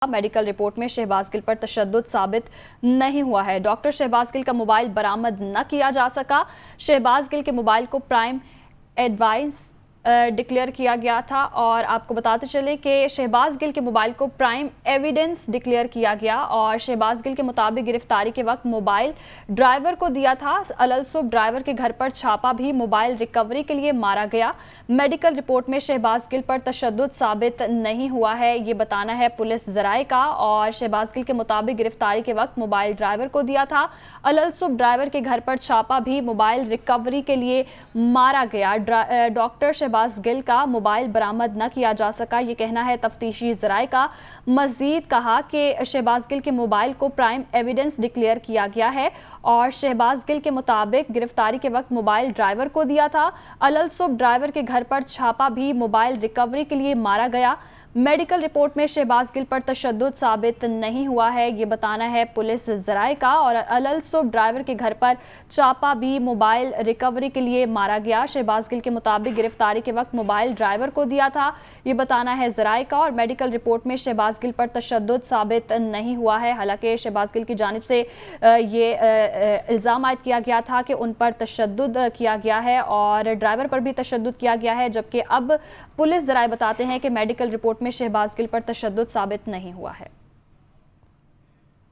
Medical report में शहबाज गिल पर तशद्दुद साबित नहीं हुआ है। डॉक्टर शहबाज गिल का मोबाइल बरामद न किया जा सका। शहबाज गिल के मोबाइल को प्राइम एडवाइस डिक्लेयर किया गया था और आपको बताते चले कि शहबाज गिल के मोबाइल को प्राइम एविडेंस डिक्लेयर किया गया और शहबाज गिल के मुताबिक गिरफ्तारी के वक्त मोबाइल ड्राइवर को दिया था। अलसुब ड्राइवर के घर पर छापा भी मोबाइल रिकवरी के लिए मारा गया। मेडिकल रिपोर्ट में शहबाज गिल पर तशद्दुद साबित नहीं हुआ है, ये बताना है पुलिस ज़राए का। और शहबाज गिल के मुताबिक गिरफ्तारी के वक्त मोबाइल ड्राइवर को दिया था। अलसुब ड्राइवर के घर पर छापा भी मोबाइल रिकवरी के लिए मारा गया। डॉक्टर शहबाज गिल का मोबाइल बरामद न किया जा सका, ये कहना है तफ्तीशी ज़राए का। मज़ीद कहा कि शहबाज गिल के मोबाइल को प्राइम एविडेंस डिक्लेयर किया गया है और शहबाज गिल के मुताबिक गिरफ्तारी के वक्त मोबाइल ड्राइवर को दिया था। अलसुब ड्राइवर के घर पर छापा भी मोबाइल रिकवरी के लिए मारा गया। मेडिकल रिपोर्ट में शहबाज गिल पर तशद्दुद साबित नहीं हुआ है, ये बताना है पुलिस ज़राए का। और अलसुब ड्राइवर के घर पर छापा भी मोबाइल रिकवरी के लिए मारा गया। शहबाज गिल के मुताबिक गिरफ्तारी के वक्त मोबाइल ड्राइवर को दिया था, ये बताना है ज़राए का। और मेडिकल रिपोर्ट में शहबाज गिल पर तशद्दुद साबित नहीं हुआ है। हालांकि शहबाज गिल की जानिब से ये इल्ज़ाम आयद किया गया था कि उन पर तशद्दुद किया गया है और ड्राइवर पर भी तशद्दुद किया गया है, जबकि अब पुलिस ज़राए बताते हैं कि मेडिकल रिपोर्ट में शहबाज गिल पर तशद्दुद साबित नहीं हुआ है।